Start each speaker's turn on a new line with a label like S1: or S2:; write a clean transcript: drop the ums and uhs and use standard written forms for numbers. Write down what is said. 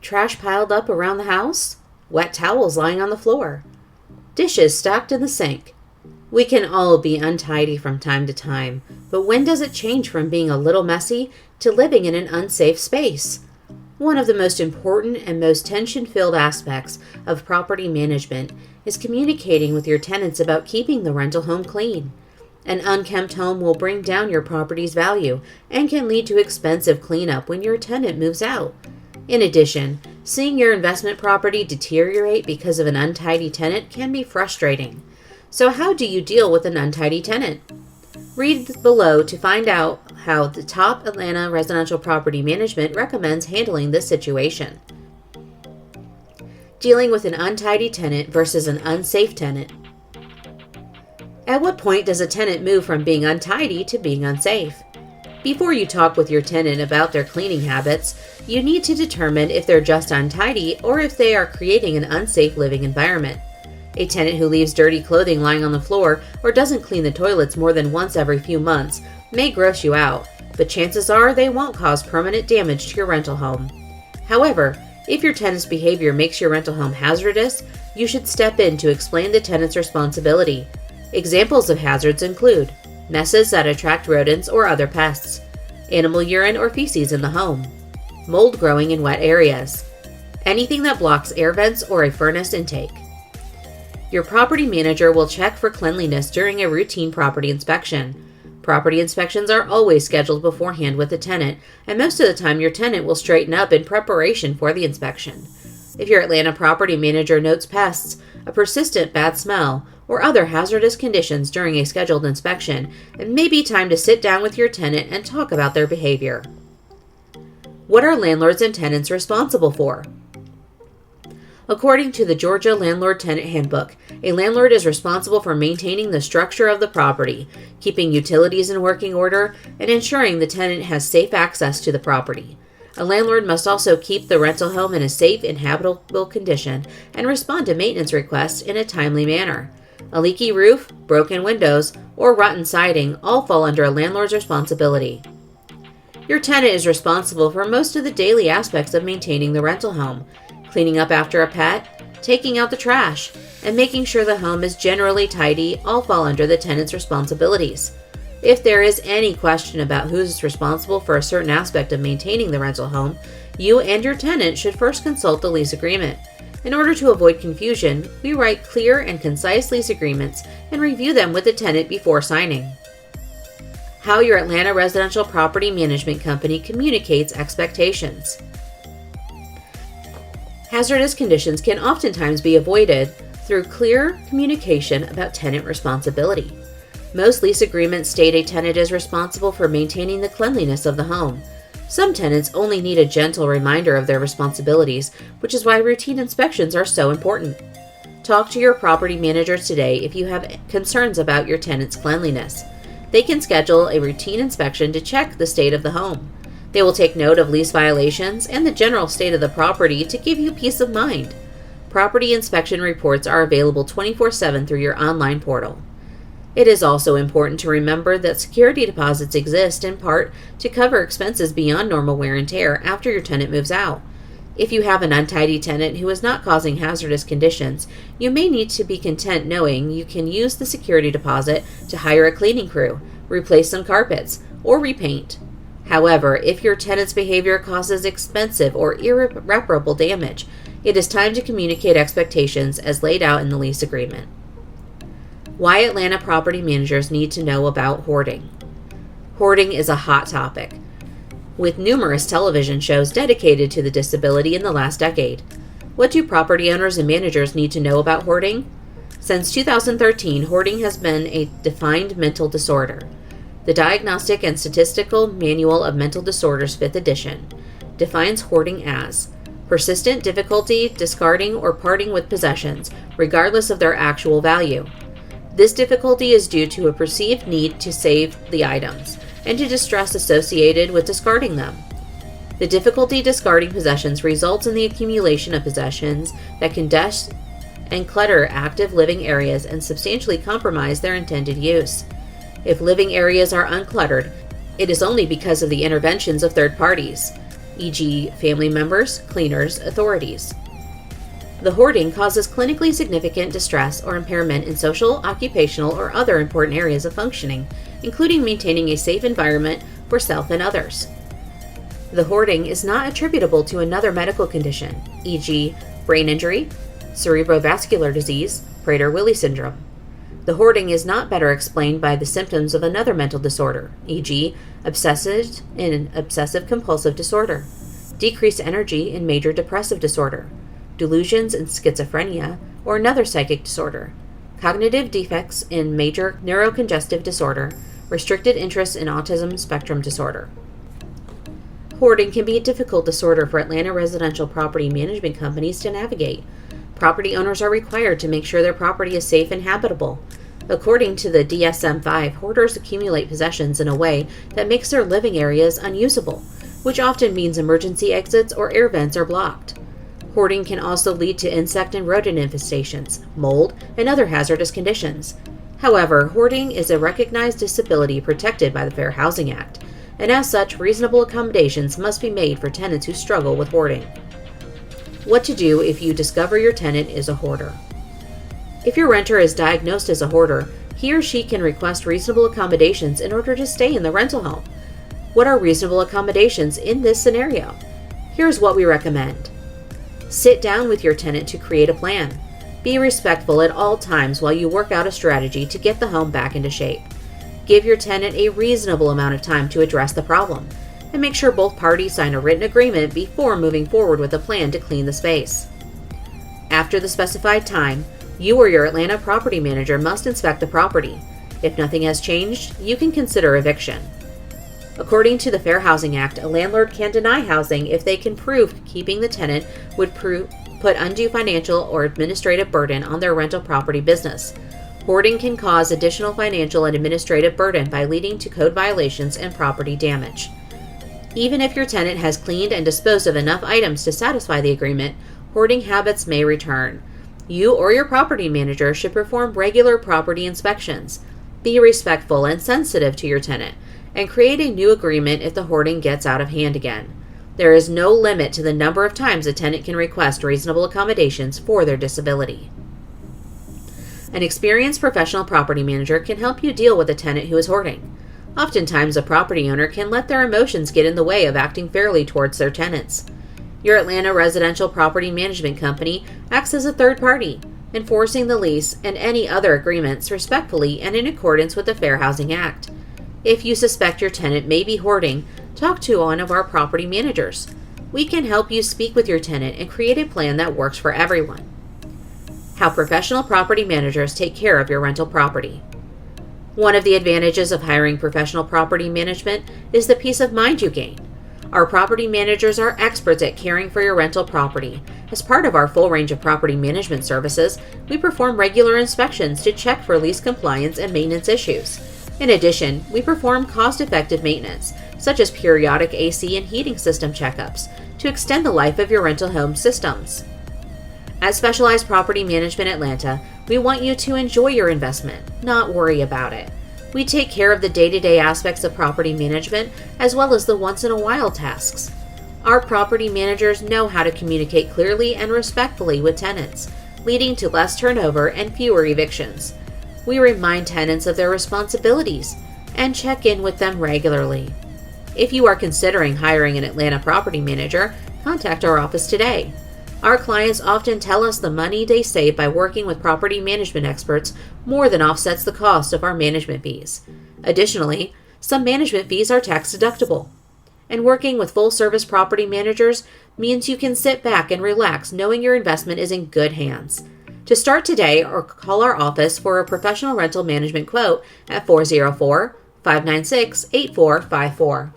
S1: Trash piled up around the house? Wet towels lying on the floor? Dishes stacked in the sink? We can all be untidy from time to time, but when does it change from being a little messy to living in an unsafe space? One of the most important and most tension-filled aspects of property management is communicating with your tenants about keeping the rental home clean. An unkempt home will bring down your property's value and can lead to expensive cleanup when your tenant moves out. In addition, seeing your investment property deteriorate because of an untidy tenant can be frustrating. So how do you deal with an untidy tenant? Read below to find out how the top Atlanta residential property management recommends handling this situation. Dealing with an untidy tenant versus an unsafe tenant. At what point does a tenant move from being untidy to being unsafe? Before you talk with your tenant about their cleaning habits, you need to determine if they're just untidy or if they are creating an unsafe living environment. A tenant who leaves dirty clothing lying on the floor or doesn't clean the toilets more than once every few months may gross you out, but chances are they won't cause permanent damage to your rental home. However, if your tenant's behavior makes your rental home hazardous, you should step in to explain the tenant's responsibility. Examples of hazards include messes that attract rodents or other pests, animal urine or feces in the home, mold growing in wet areas, anything that blocks air vents or a furnace intake. Your property manager will check for cleanliness during a routine property inspection. Property inspections are always scheduled beforehand with the tenant, and most of the time your tenant will straighten up in preparation for the inspection. If your Atlanta property manager notes pests, a persistent bad smell, or other hazardous conditions during a scheduled inspection, it may be time to sit down with your tenant and talk about their behavior. What are landlords and tenants responsible for? According to the Georgia Landlord-Tenant Handbook, a landlord is responsible for maintaining the structure of the property, keeping utilities in working order, and ensuring the tenant has safe access to the property. A landlord must also keep the rental home in a safe and habitable condition and respond to maintenance requests in a timely manner. A leaky roof, broken windows, or rotten siding all fall under a landlord's responsibility. Your tenant is responsible for most of the daily aspects of maintaining the rental home. Cleaning up after a pet, taking out the trash, and making sure the home is generally tidy all fall under the tenant's responsibilities. If there is any question about who is responsible for a certain aspect of maintaining the rental home, you and your tenant should first consult the lease agreement. In order to avoid confusion, we write clear and concise lease agreements and review them with the tenant before signing. How your Atlanta Residential Property Management Company communicates expectations. Hazardous conditions can oftentimes be avoided through clear communication about tenant responsibility. Most lease agreements state a tenant is responsible for maintaining the cleanliness of the home. Some tenants only need a gentle reminder of their responsibilities, which is why routine inspections are so important. Talk to your property manager today if you have concerns about your tenant's cleanliness. They can schedule a routine inspection to check the state of the home. They will take note of lease violations and the general state of the property to give you peace of mind. Property inspection reports are available 24/7 through your online portal. It is also important to remember that security deposits exist in part to cover expenses beyond normal wear and tear after your tenant moves out. If you have an untidy tenant who is not causing hazardous conditions, you may need to be content knowing you can use the security deposit to hire a cleaning crew, replace some carpets, or repaint. However, if your tenant's behavior causes expensive or irreparable damage, it is time to communicate expectations as laid out in the lease agreement. Why Atlanta property managers need to know about hoarding. Hoarding is a hot topic, with numerous television shows dedicated to the disability in the last decade. What do property owners and managers need to know about hoarding? Since 2013, hoarding has been a defined mental disorder. The Diagnostic and Statistical Manual of Mental Disorders 5th edition defines hoarding as persistent difficulty discarding or parting with possessions, regardless of their actual value. This difficulty is due to a perceived need to save the items and to distress associated with discarding them. The difficulty discarding possessions results in the accumulation of possessions that can dust and clutter active living areas and substantially compromise their intended use. If living areas are uncluttered, it is only because of the interventions of third parties. e.g., family members, cleaners, authorities. The hoarding causes clinically significant distress or impairment in social, occupational, or other important areas of functioning, including maintaining a safe environment for self and others. The hoarding is not attributable to another medical condition, e.g., brain injury, cerebrovascular disease, Prader-Willi syndrome. The hoarding is not better explained by the symptoms of another mental disorder, e.g., obsessive and obsessive-compulsive disorder, decreased energy in major depressive disorder, delusions in schizophrenia or another psychic disorder, cognitive defects in major neurocongestive disorder, restricted interest in autism spectrum disorder. Hoarding can be a difficult disorder for Atlanta residential property management companies to navigate. Property owners are required to make sure their property is safe and habitable. According to the DSM-5, hoarders accumulate possessions in a way that makes their living areas unusable, which often means emergency exits or air vents are blocked. Hoarding can also lead to insect and rodent infestations, mold, and other hazardous conditions. However, hoarding is a recognized disability protected by the Fair Housing Act, and as such, reasonable accommodations must be made for tenants who struggle with hoarding. What to do if you discover your tenant is a hoarder. If your renter is diagnosed as a hoarder, he or she can request reasonable accommodations in order to stay in the rental home. What are reasonable accommodations in this scenario? Here's what we recommend. Sit down with your tenant to create a plan. Be respectful at all times while you work out a strategy to get the home back into shape. Give your tenant a reasonable amount of time to address the problem, and make sure both parties sign a written agreement before moving forward with a plan to clean the space. After the specified time, you or your Atlanta property manager must inspect the property. If nothing has changed, you can consider eviction. According to the Fair Housing Act, a landlord can deny housing if they can prove keeping the tenant would put undue financial or administrative burden on their rental property business. Hoarding can cause additional financial and administrative burden by leading to code violations and property damage. Even if your tenant has cleaned and disposed of enough items to satisfy the agreement, hoarding habits may return. You or your property manager should perform regular property inspections. Be respectful and sensitive to your tenant, and create a new agreement if the hoarding gets out of hand again. There is no limit to the number of times a tenant can request reasonable accommodations for their disability. An experienced professional property manager can help you deal with a tenant who is hoarding. Oftentimes, a property owner can let their emotions get in the way of acting fairly towards their tenants. Your Atlanta residential property management company acts as a third party, enforcing the lease and any other agreements respectfully and in accordance with the Fair Housing Act. If you suspect your tenant may be hoarding, talk to one of our property managers. We can help you speak with your tenant and create a plan that works for everyone. How professional property managers take care of your rental property. One of the advantages of hiring professional property management is the peace of mind you gain. Our property managers are experts at caring for your rental property. As part of our full range of property management services, we perform regular inspections to check for lease compliance and maintenance issues. In addition, we perform cost-effective maintenance, such as periodic AC and heating system checkups, to extend the life of your rental home systems. At Specialized Property Management Atlanta, we want you to enjoy your investment, not worry about it. We take care of the day-to-day aspects of property management as well as the once-in-a-while tasks. Our property managers know how to communicate clearly and respectfully with tenants, leading to less turnover and fewer evictions. We remind tenants of their responsibilities and check in with them regularly. If you are considering hiring an Atlanta property manager, contact our office today. Our clients often tell us the money they save by working with property management experts more than offsets the cost of our management fees. Additionally, some management fees are tax deductible. And working with full-service property managers means you can sit back and relax knowing your investment is in good hands. To start today, or call our office for a professional rental management quote at 404-596-8454.